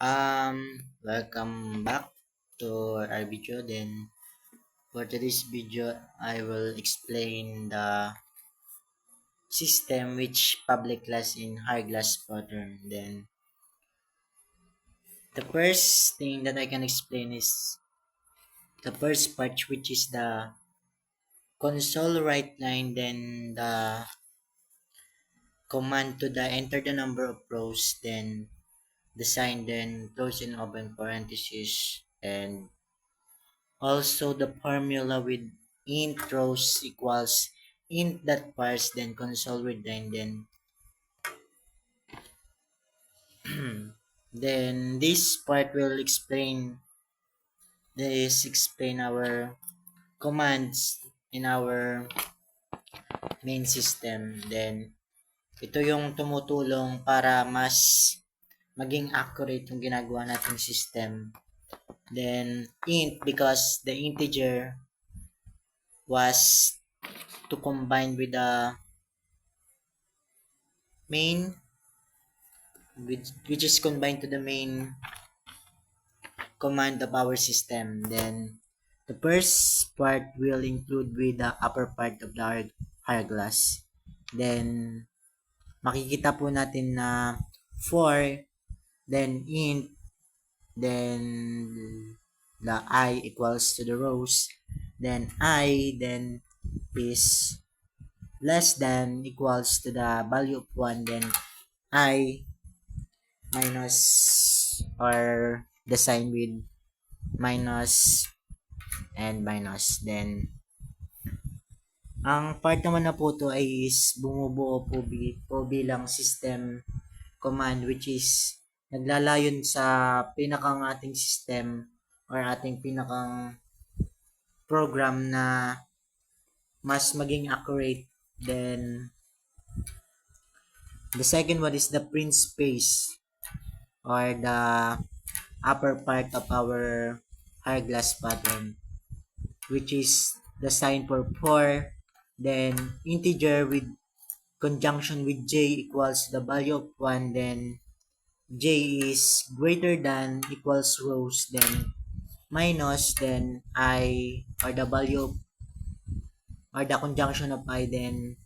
Welcome back to our video. Then for today's video, I will explain the system which public class in high glass pattern. Then the first thing that I can explain is the first part, which is the console write line. Then the command to the enter the number of rows. Then the sign. Then close and open parenthesis. And also the formula with int rows equals int that parse, then console with line. Then this part will explain our commands in our main system. Then ito yung tumutulong para mas maging accurate yung ginagawa nating system. Then int, because the integer was to combine with the main, which is combined to the main command of our system. Then the first part will include with the upper part of the higher glass. Then makikita po natin na for, then int, then the I equals to the rows, then I then is less than equals to the value of 1, then I minus, or the sign with minus and minus. Then ang part naman na po to ay is bumubuo po bilang system command, which is naglalayon sa pinakang ating system or ating pinakang program na mas maging accurate. Then the second one is the print space, or the upper part of our higher glass pattern, which is the sign for 4, then integer with conjunction with j equals the value of 1, then j is greater than equals rows, then minus, then I, or the value of, or the conjunction of I, then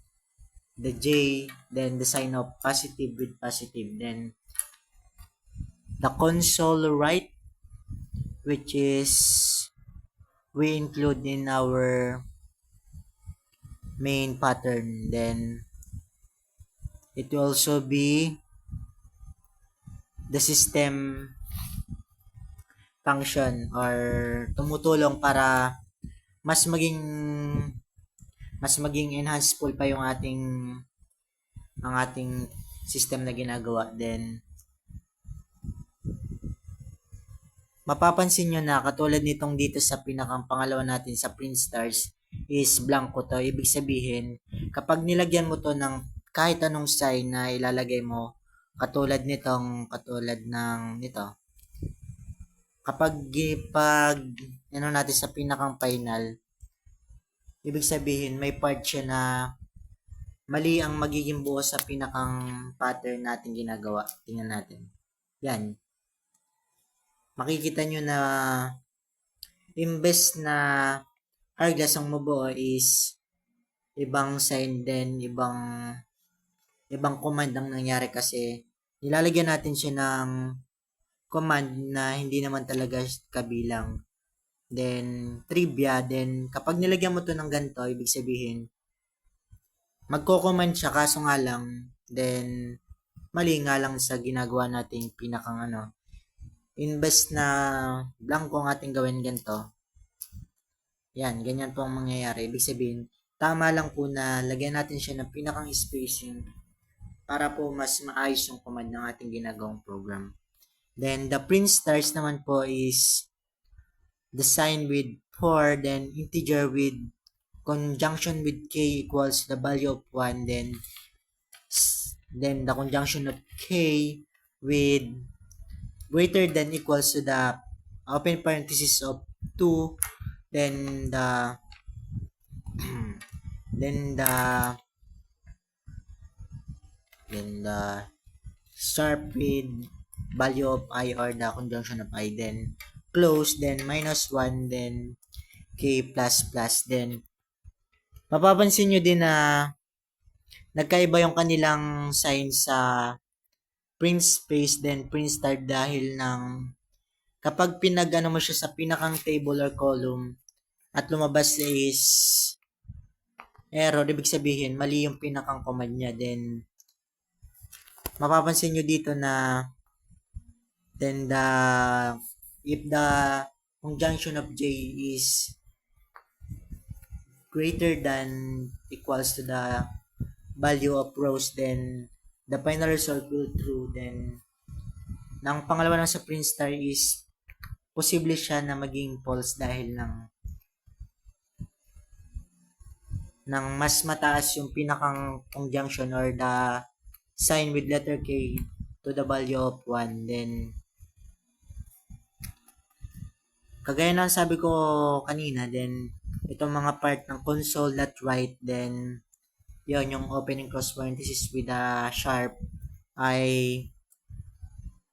the j, then the sign of positive with positive. Then the console write, which is we include in our main pattern. Then it will also be the system function, or tumutulong para mas maging enhanceful pa yung ating system na ginagawa. Then mapapansin nyo na katulad nitong dito sa pinakang pangalawa natin sa print stars is blanco to. Ibig sabihin, kapag nilagyan mo to ng kahit anong sign na ilalagay mo, katulad nito, kapag ano natin sa pinakang final, ibig sabihin may part siya na mali ang magiging buo sa pinakang pattern natin ginagawa. Tingnan natin. Yan. Makikita nyo na imbes na hourglass ang mabuo is ibang sign, then ibang command ang nangyari kasi nilalagyan natin siya ng command na hindi naman talaga kabilang. Then trivia, then kapag nilagyan mo to ng ganito, ibig sabihin magko-command siya, kaso nga lang then mali nga lang sa ginagawa nating pinakang imbes na blanco ang ating gawin ganito, yan, ganyan po ang mangyayari. Ibig sabihin, tama lang po na lagyan natin siya ng pinakang spacing para po mas maayos yung command ng ating ginagawang program. Then, the print stars naman po is the sign with 4, then integer with conjunction with k equals the value of 1, then the conjunction of k with greater than equals to the open parenthesis of 2, then the sharp with value of I or the conjunction of I, then close, then -1, then k plus plus, then mapapansin nyo din na nagkaiba yung kanilang sign sa print space then print start dahil ng kapag pinagano mo siya sa pinakang table or column at lumabas is error, ibig sabihin mali yung pinakang command niya. Then mapapansin nyo dito na then if the conjunction of j is greater than equals to the value of rows, then the final result will true. Then nang pangalawa lang sa print star is posible siya na maging false dahil ng mas mataas yung pinakang conjunction or the sign with letter K to the value of 1. Then kagaya ng sabi ko kanina, then itong mga part ng console.write, then yon yung opening cross parenthesis with a sharp ay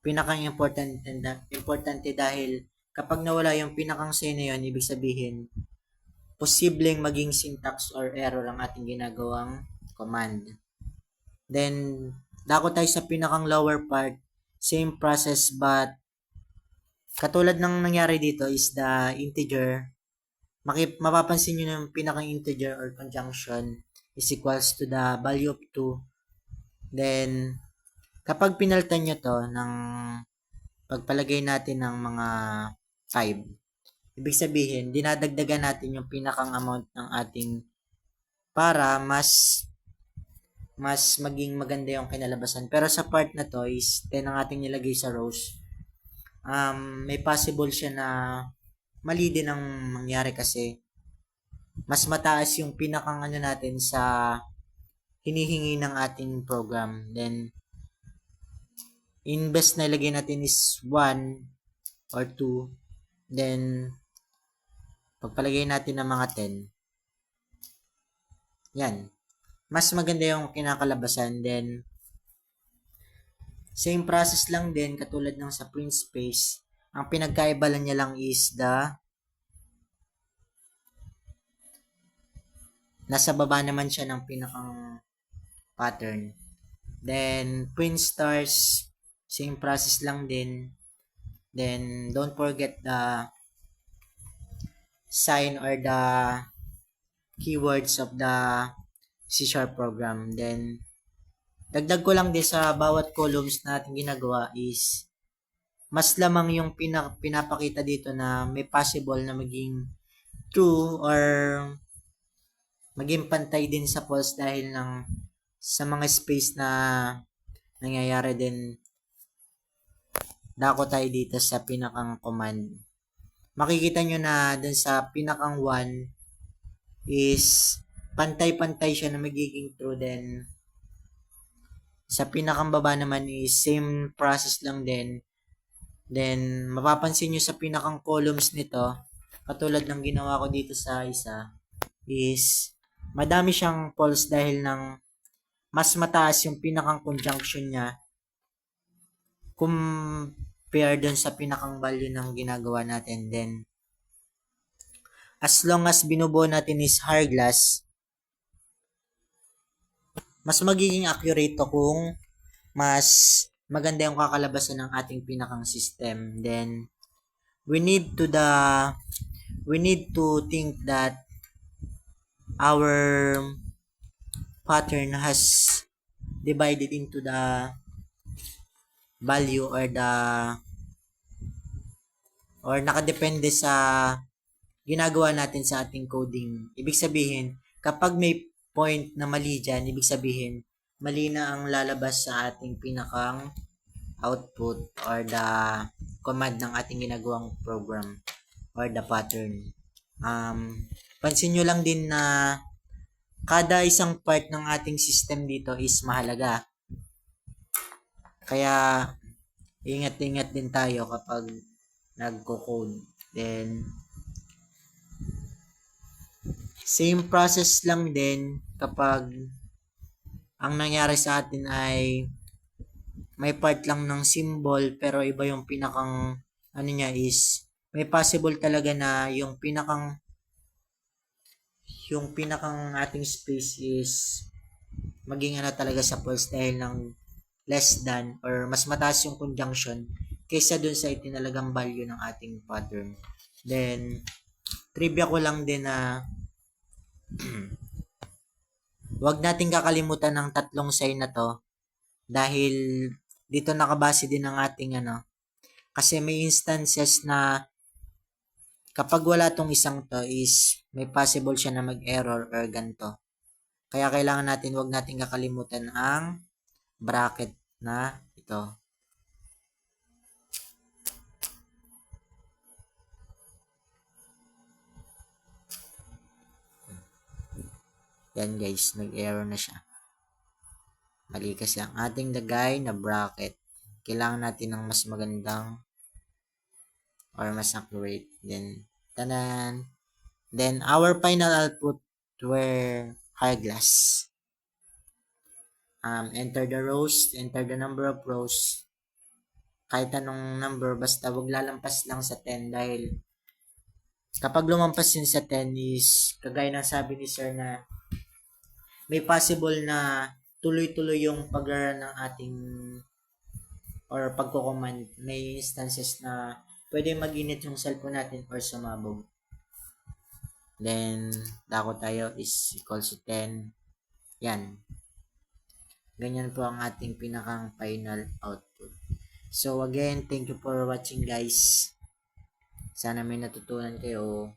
pinakang importante dahil kapag nawala yung pinakang sign na yun, ibig sabihin posibleng maging syntax or error ang ating ginagawang command. Then dako tayo sa pinakang lower part, same process but katulad ng nangyari dito is the integer, mapapansin nyo yung pinakang integer or conjunction is equals to the value of 2. Then kapag pinalitan nyo to ng pagpalagay natin ng mga 5, ibig sabihin, dinadagdagan natin yung pinakang amount ng ating para mas maging maganda yung kinalabasan. Pero sa part na to is 10 ang ating nilagay sa rows. May possible siya na mali din ang mangyari kasi mas mataas yung pinakang ano natin sa hinihingi ng ating program. Then imbes na ilagay natin is 1 or 2, then pagpalagay natin ng mga 10, yan, mas maganda yung kinakalabasan. Then same process lang din katulad ng sa print space, ang pinagkaiba niya lang is nasa baba naman siya ng pinakang pattern. Then print stars, same process lang din. Then don't forget the sign or the keywords of the C# program. Then dagdag ko lang din sa bawat columns na ating ginagawa is mas lamang yung pinapakita dito na may possible na maging true or maging pantay din sa false dahil sa mga space na nangyayari din. Dako tayo dito sa pinakang command. Makikita nyo na dun sa pinakang 1 is pantay-pantay siya na magiging true. Then sa pinakang baba naman is same process lang din. Then mapapansin nyo sa pinakang columns nito, katulad ng ginawa ko dito sa isa, is madami siyang false dahil mas mataas yung pinakang conjunction niya compare dun sa pinakang value ng ginagawa natin. Then as long as binubuo natin is hourglass, mas magiging accurate to kung mas maganda yung kakalabasan ng ating pinakang system. Then we need to think that our pattern has divided into the value or nakadepende sa ginagawa natin sa ating coding. Ibig sabihin, kapag may point na mali dyan, ibig sabihin, mali na ang lalabas sa ating pinakang output or the command ng ating ginagawang program or the pattern. Pansin nyo lang din na kada isang part ng ating system dito is mahalaga. Kaya ingat-ingat din tayo kapag nagko-code. Then same process lang din kapag ang nangyari sa atin ay may part lang ng symbol pero iba yung pinakang ano niya is may possible talaga na yung pinakang ating space is maging ano talaga sa false dahil ng less than or mas mataas yung conjunction kaysa dun sa itinalagang value ng ating pattern. Then, trivia ko lang din na wag nating kakalimutan ng tatlong sign na to dahil dito nakabase din ang ating ano kasi may instances na kapag wala tong isang to is may possible siya na mag-error or ganto. Kaya kailangan natin wag nating kakalimutan ang bracket na ito. Yan guys, nag-error na siya. Mali kasi ang ating lagay na bracket. Kailangan natin ng mas magandang or mas accurate. Tanan. Then, our final output were hourglass. Enter the rows, enter the number of rows. Kahit anong number, basta wag lalampas lang sa 10 dahil kapag lumampas yun sa 10 is, kagaya ng sabi ni sir na may possible na tuloy-tuloy yung pag-run ng ating or pagko-command. May instances na pwede mag-init yung cellphone natin or sumabog. Then, dako tayo is equals to 10. Yan. Ganyan po ang ating pinakang final output. So, again, thank you for watching guys. Sana may natutunan kayo.